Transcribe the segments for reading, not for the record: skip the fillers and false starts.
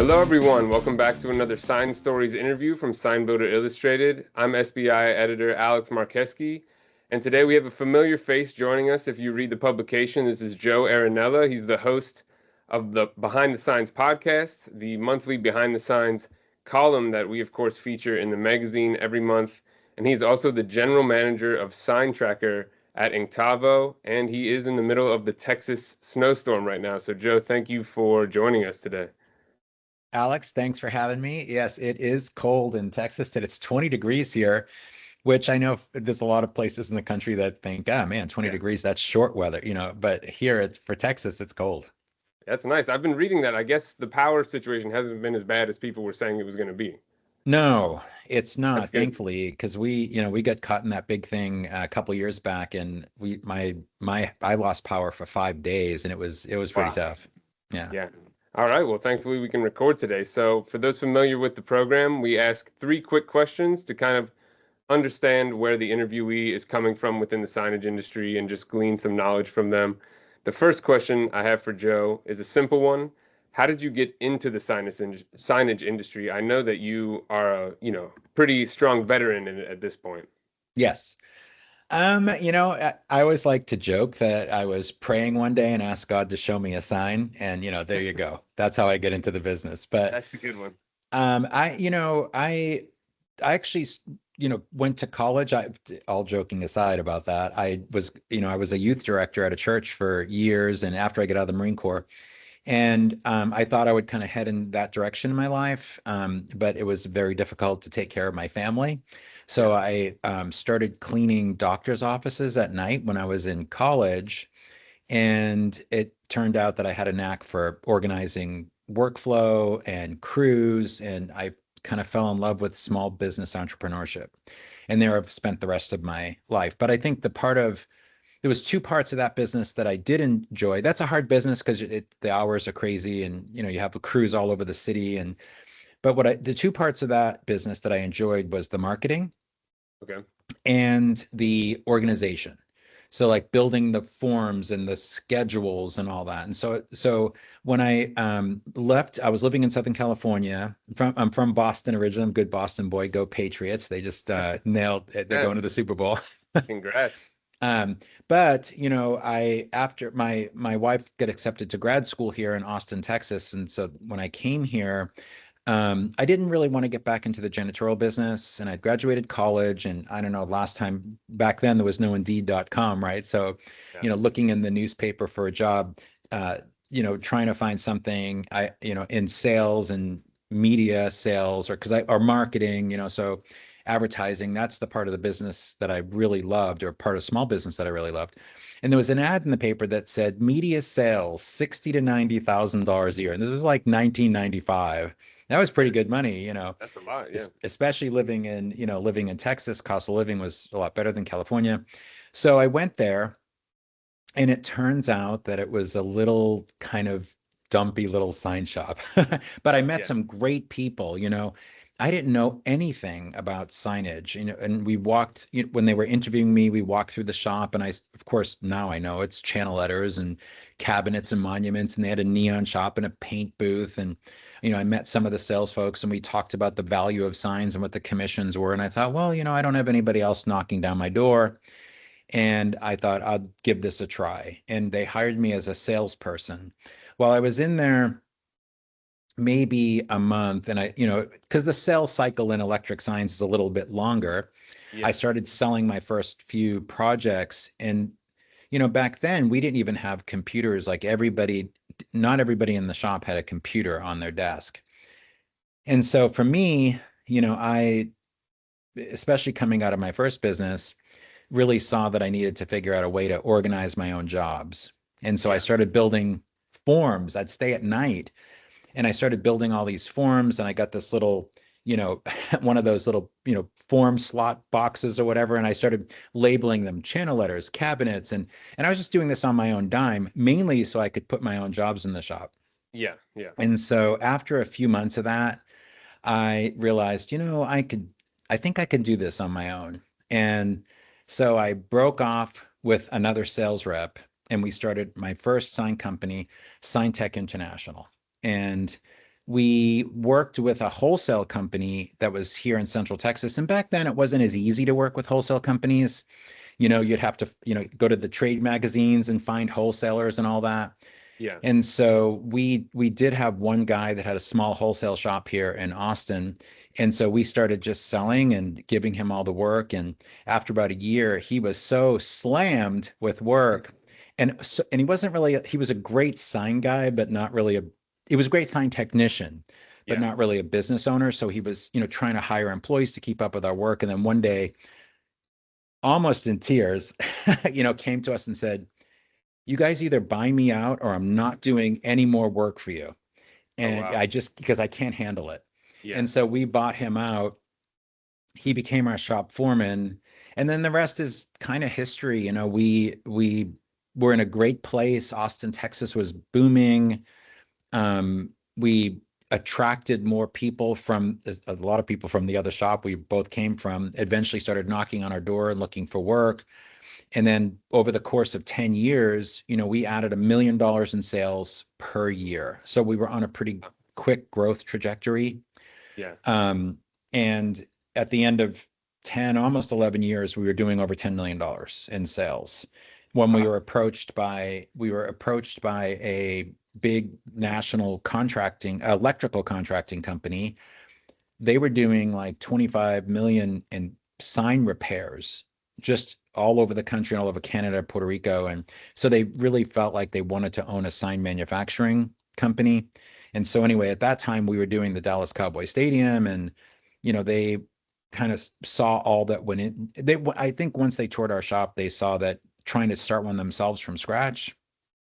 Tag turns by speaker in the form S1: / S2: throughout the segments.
S1: Hello, everyone. Welcome back to another Sign Stories interview from Sign Builder Illustrated. I'm SBI editor Alex Marcheschi, and today we have a familiar face joining us. If you read the publication, this is Joe Arenella. He's the host of the Behind the Signs podcast, the monthly Behind the Signs column that we, of course, feature in the magazine every month. And he's also the general manager of SignTracker at Inctavo, and he is in the middle of the Texas snowstorm right now. So, Joe, thank you for joining us today.
S2: Alex, thanks for having me. Yes, it is cold in Texas and it's 20 degrees here, which I know there's a lot of places in the country that think, ah, man, 20
S1: Yeah.
S2: degrees, that's short weather, but here it's for Texas, it's cold.
S1: That's nice. I've been reading that. I guess the power situation hasn't been as bad as people were saying it was going to be.
S2: No, it's
S1: That's
S2: not,
S1: good.
S2: thankfully, because we got caught in that big thing a couple years back and I lost power for 5 days and it was pretty
S1: Wow.
S2: tough. Yeah.
S1: Yeah. All right. Well, thankfully we can record today. So, for those familiar with the program, we ask three quick questions to kind of understand where the interviewee is coming from within the signage industry and just glean some knowledge from them. The first question I have for Joe is a simple one. How did you get into the signage industry? I know that you are a, pretty strong veteran in it at this point.
S2: Yes. I always like to joke that I was praying one day and asked God to show me a sign, and there you go. That's how I get into the business. But
S1: That's a good one.
S2: I actually, went to college. All joking aside about that, I was a youth director at a church for years, and after I get out of the Marine Corps, and I thought I would kind of head in that direction in my life, but it was very difficult to take care of my family.
S1: Yeah.
S2: So I started cleaning doctors' offices at night when I was in college. And it turned out that I had a knack for organizing workflow and crews. And I kind of fell in love with small business entrepreneurship. And there I've spent the rest of my life. But I think there was two parts of that business that I did enjoy. That's a hard business because the hours are crazy and you have crews all over the city. But the two parts of that business that I enjoyed was the marketing
S1: Okay.
S2: and the organization. So like building the forms and the schedules and all that. And so when I left, I was living in Southern California. I'm from Boston originally. I'm a good Boston boy. Go Patriots. They just nailed it. They're
S1: Yeah.
S2: going to the Super Bowl.
S1: Congrats.
S2: But I after my wife got accepted to grad school here in Austin, Texas, and so when I came here, I didn't really want to get back into the janitorial business, and I graduated college, and I don't know, last time back then there was no Indeed.com, right? So,
S1: Yeah.
S2: looking in the newspaper for a job, trying to find something in sales and media sales or marketing, so advertising, that's the part of the business that I really loved, or part of small business that I really loved. And there was an ad in the paper that said media sales, 60 to $90,000 a year. And this was like 1995. That was pretty
S1: Okay.
S2: good money,
S1: That's a lot. Yeah.
S2: especially living in Texas. Cost of living was a lot better than California. So I went there, and it turns out that it was a little kind of dumpy little sign shop. But I met
S1: Yeah.
S2: some great people. I didn't know anything about signage, and we walked, when they were interviewing me, we walked through the shop, and of course, now I know it's channel letters and cabinets and monuments, and they had a neon shop and a paint booth. And, I met some of the sales folks, and we talked about the value of signs and what the commissions were. And I thought, well, I don't have anybody else knocking down my door. And I thought I'd give this a try. And they hired me as a salesperson. While I was in there maybe a month, and because the sales cycle in electric signs is a little bit longer, I
S1: Yeah.
S2: started selling my first few projects. And, back then we didn't even have computers. Like not everybody in the shop had a computer on their desk. And so for me, especially coming out of my first business, really saw that I needed to figure out a way to organize my own jobs. And so I
S1: Yeah.
S2: started building forms. I'd stay at night and I started building all these forms, and I got this little, one of those little, form slot boxes or whatever. And I started labeling them channel letters, cabinets. And I was just doing this on my own dime, mainly so I could put my own jobs in the shop.
S1: Yeah. Yeah.
S2: And so after a few months of that, I realized, I think I can do this on my own. And so I broke off with another sales rep, and we started my first sign company, SignTech International. And we worked with a wholesale company that was here in Central Texas. And back then it wasn't as easy to work with wholesale companies. You'd have to, go to the trade magazines and find wholesalers and all that.
S1: Yeah.
S2: And so we did have one guy that had a small wholesale shop here in Austin. And so we started just selling and giving him all the work. And after about a year, he was so slammed with work. And he wasn't really, he was a great sign guy, but not really he was a great sign technician, but
S1: Yeah.
S2: not really a business owner. So he was, trying to hire employees to keep up with our work. And then one day, almost in tears, came to us and said, "You guys either buy me out or I'm not doing any more work for you."
S1: Oh,
S2: And
S1: wow.
S2: because I can't handle it.
S1: Yeah.
S2: And so we bought him out. He became our shop foreman. And then the rest is kind of history. We were in a great place. Austin, Texas was booming. We attracted more people from a lot of people from the other shop we both came from, eventually started knocking on our door and looking for work. And then over the course of 10 years, we added $1 million in sales per year. So we were on a pretty quick growth trajectory.
S1: Yeah.
S2: And at the end of 10, almost 11 years, we were doing over $10 million in sales. When we
S1: Wow.
S2: were approached by a big national electrical contracting company. They were doing like 25 million in sign repairs just all over the country, all over Canada, Puerto Rico. And so they really felt like they wanted to own a sign manufacturing company. And so anyway, at that time we were doing the Dallas Cowboy Stadium, and they kind of saw all that went in. I think once they toured our shop, they saw that trying to start one themselves from scratch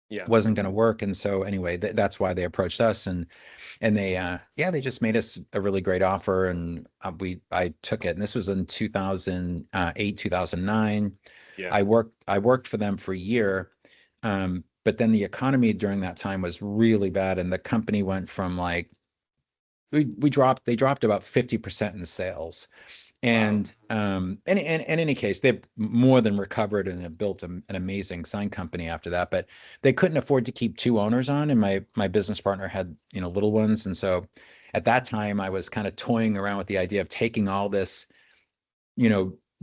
S1: Yeah.
S2: wasn't going to work. And so anyway, that's why they approached us. And they just made us a really great offer, and I took it. And this was in 2008, 2009.
S1: Yeah.
S2: I worked for them for a year. But then the economy during that time was really bad, and the company went from like they dropped about 50% in sales.
S1: Wow.
S2: And in any case, they've more than recovered and have built an amazing sign company after that. But they couldn't afford to keep two owners on, and my business partner had little ones, and so at that time I was kind of toying around with the idea of taking all this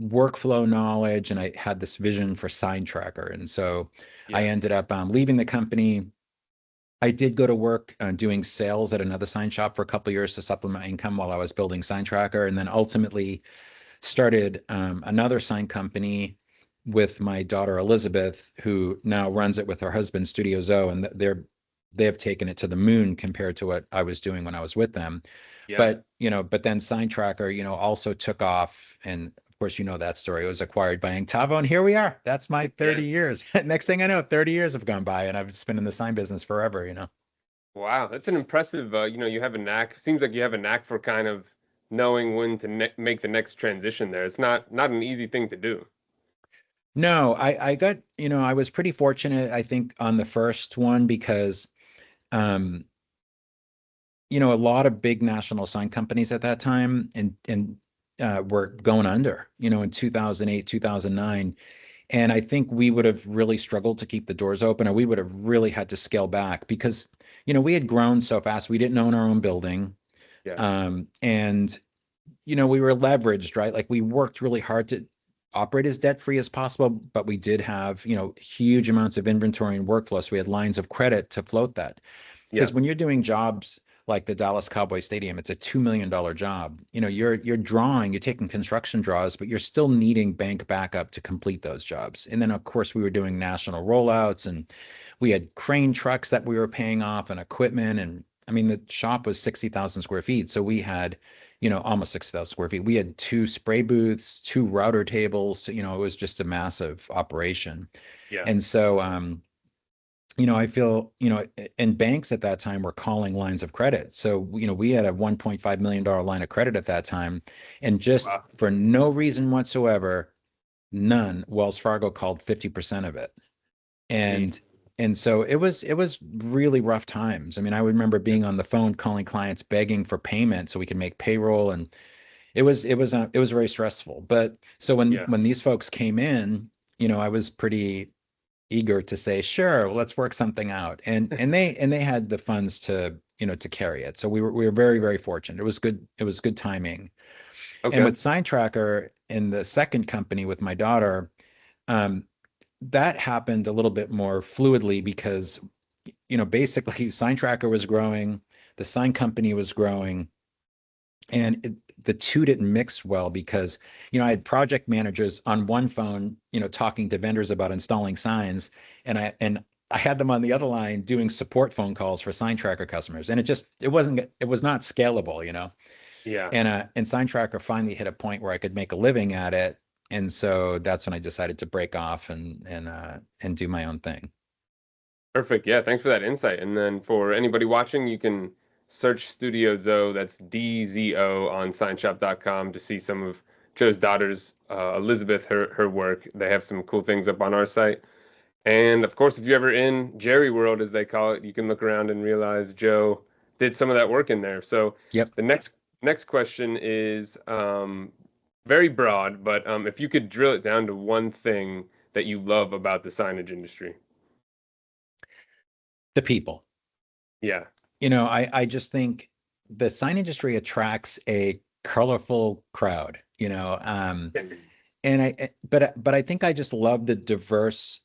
S2: workflow knowledge, and I had this vision for SignTracker, and so I
S1: Yeah.
S2: ended up leaving the company. I did go to work doing sales at another sign shop for a couple of years to supplement my income while I was building SignTracker, and then ultimately started another sign company with my daughter Elizabeth, who now runs it with her husband, Studio Zoe, and they have taken it to the moon compared to what I was doing when I was with them.
S1: Yeah.
S2: But then SignTracker, also took off, and of course that story. It was acquired by Inctavo, and here we are. That's my
S1: Yeah.
S2: 30 years. Next thing I know, 30 years have gone by, and I've just been in the sign business forever.
S1: Wow. That's an impressive, you have a knack. Seems like you have a knack for kind of knowing when to make the next transition there. It's not an easy thing to do.
S2: No, I got, I was pretty fortunate, I think, on the first one because, um, a lot of big national sign companies at that time and were going under, in 2008, 2009. And I think we would have really struggled to keep the doors open, or we would have really had to scale back because, we had grown so fast. We didn't own our own building.
S1: Yeah.
S2: And we were leveraged, right? Like we worked really hard to operate as debt free as possible, but we did have, huge amounts of inventory and workflow. So we had lines of credit to float that.
S1: Yeah.
S2: Because when you're doing jobs like the Dallas Cowboy Stadium, it's a $2 million job. You're taking construction draws, but you're still needing bank backup to complete those jobs. And then of course we were doing national rollouts, and we had crane trucks that we were paying off and equipment. And I mean, the shop was 60,000 square feet. So we had, almost 6,000 square feet. We had two spray booths, two router tables. So, it was just a massive operation.
S1: Yeah.
S2: And so, I feel, and banks at that time were calling lines of credit. So, we had a $1.5 million line of credit at that time. And just
S1: Wow.
S2: for no reason whatsoever, none, Wells Fargo called 50% of it.
S1: Jeez.
S2: And so it was really rough times. I mean, I remember being on the phone calling clients begging for payment so we could make payroll, and it was very stressful. But so
S1: Yeah.
S2: when these folks came in, I was pretty eager to say, sure, well, let's work something out. And they had the funds to, to carry it. So we were very, very fortunate. It was good. It was good timing. And
S1: Okay.
S2: with SignTracker in the second company with my daughter, um, that happened a little bit more fluidly because, basically SignTracker was growing, the sign company was growing, and the two didn't mix well because, I had project managers on one phone, talking to vendors about installing signs, and I had them on the other line doing support phone calls for SignTracker customers, and it was not scalable.
S1: Yeah.
S2: And SignTracker finally hit a point where I could make a living at it, and so that's when I decided to break off and do my own thing.
S1: Perfect. Yeah, thanks for that insight. And then for anybody watching, you can search Studio Zoe, that's DZO, on signshop.com to see some of Joe's daughters, Elizabeth, her work. They have some cool things up on our site. And of course, if you're ever in Jerry World, as they call it, you can look around and realize Joe did some of that work in there. So
S2: Yep.
S1: the next question is very broad, but if you could drill it down to one thing that you love about the signage industry.
S2: The people.
S1: Yeah.
S2: I just think the sign industry attracts a colorful crowd, and but I think I just love the diverse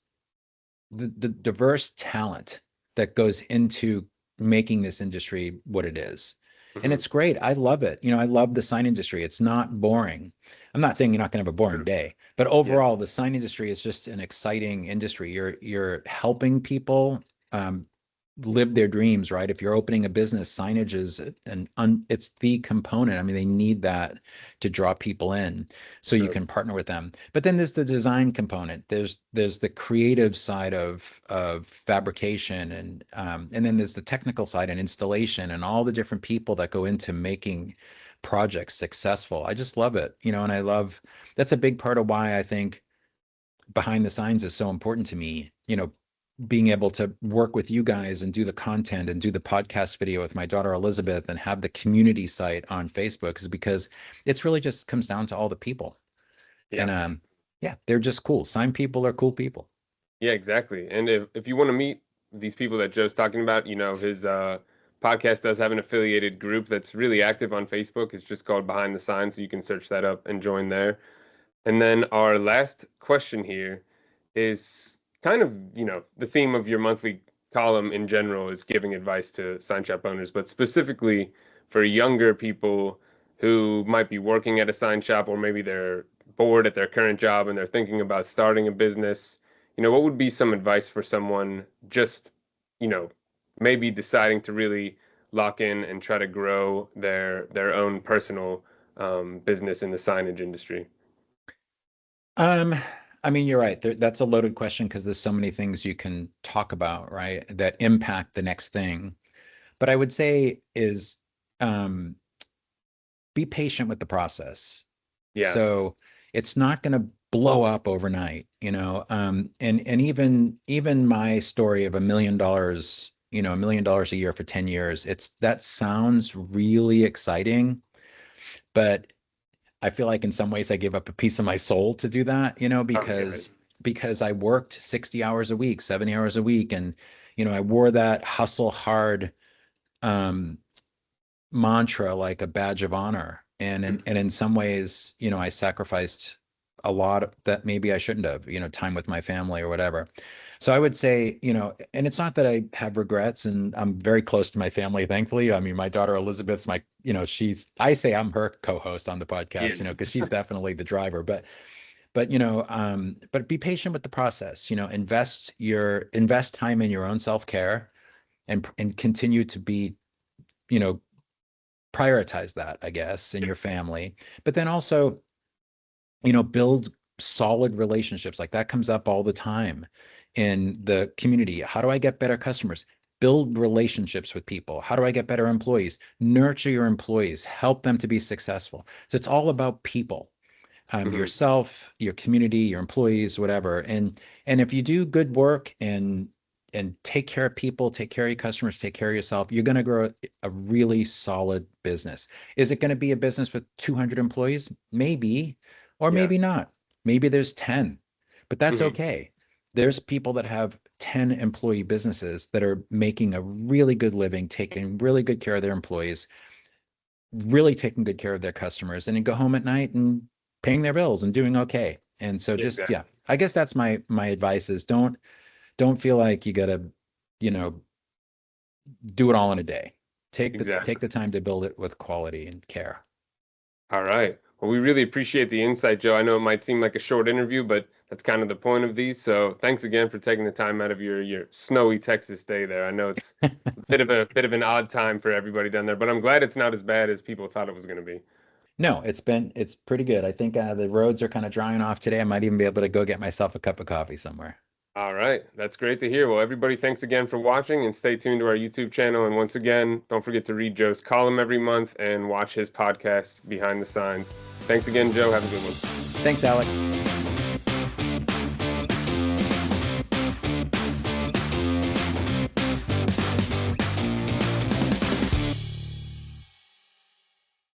S2: talent that goes into making this industry what it is. And
S1: Hmm.
S2: it's great. I love it. I love the sign industry. It's not boring. I'm not saying you're not going to have a boring day, but
S1: Yeah.
S2: overall, the sign industry is just an exciting industry. You're helping people um, live their dreams, right? If you're opening a business, signage is it's the component. I mean, they need that to draw people in, so you
S1: Sure.
S2: can partner with them. But then there's the design component. There's the creative side of fabrication, and then there's the technical side and installation and all the different people that go into making projects successful. I just love it, and I love that's a big part of why I think behind the signs is so important to me. Being able to work with you guys and do the content and do the podcast video with my daughter Elizabeth and have the community site on Facebook is because it's really just comes down to all the people.
S1: Yeah.
S2: And yeah, they're just cool. Sign people are cool people.
S1: Yeah, exactly. And if you want to meet these people that Joe's talking about, his podcast does have an affiliated group that's really active on Facebook. It's just called Behind the Signs, so you can search that up and join there. And then our last question here is kind of, the theme of your monthly column in general is giving advice to sign shop owners, but specifically for younger people who might be working at a sign shop, or maybe they're bored at their current job and they're thinking about starting a business. What would be some advice for someone just, you know, maybe deciding to really lock in and try to grow their own personal business in the signage industry?
S2: Um, I mean, you're right. That's a loaded question because there's so many things you can talk about, right, that impact the next thing. But I would say is um, be patient with the process.
S1: Yeah.
S2: So it's not going to blow up overnight, and even my story of $1 million, $1 million a year for 10 years, that sounds really exciting, but I feel like in some ways I gave up a piece of my soul to do that,
S1: Oh, yeah.
S2: because I worked 60 hours a week, 70 hours a week, and I wore that hustle hard um mantra like a badge of honor. And in some ways, I sacrificed a lot that maybe I shouldn't have, time with my family or whatever. So I would say, and it's not that I have regrets, and I'm very close to my family, thankfully. I mean, my daughter Elizabeth's my, I say I'm her co-host on the podcast,
S1: Yeah.
S2: because she's definitely the driver. But be patient with the process, invest time in your own self-care, and continue to be, you know, prioritize that, I guess, in your family. But then also, build solid relationships. Like that comes up all the time in the community. How do I get better customers? Build relationships with people. How do I get better employees? Nurture your employees, help them to be successful. So it's all about people,
S1: Hmm.
S2: yourself, your community, your employees, whatever. And if you do good work and take care of people, take care of your customers, take care of yourself, you're going to grow a really solid business. Is it going to be a business with 200 employees? Maybe, or
S1: Yeah.
S2: maybe not. Maybe there's 10, but that's
S1: Hmm.
S2: okay. There's people that have 10 employee businesses that are making a really good living, taking really good care of their employees, really taking good care of their customers, and then go home at night and paying their bills and doing okay. And so just,
S1: Exactly.
S2: yeah, I guess that's my advice is don't feel like you gotta, you know, do it all in a day. Take
S1: Exactly.
S2: the time to build it with quality and care.
S1: All right. Well, we really appreciate the insight, Joe. I know it might seem like a short interview, but that's kind of the point of these. So thanks again for taking the time out of your snowy Texas day there. I know it's a bit of an odd time for everybody down there, but I'm glad it's not as bad as people thought it was going to be.
S2: No, it's pretty good. I think the roads are kind of drying off today. I might even be able to go get myself a cup of coffee somewhere.
S1: All right. That's great to hear. Well, everybody, thanks again for watching and stay tuned to our YouTube channel. And once again, don't forget to read Joe's column every month and watch his podcast, Behind the Signs. Thanks again, Joe. Have a good one.
S2: Thanks, Alex.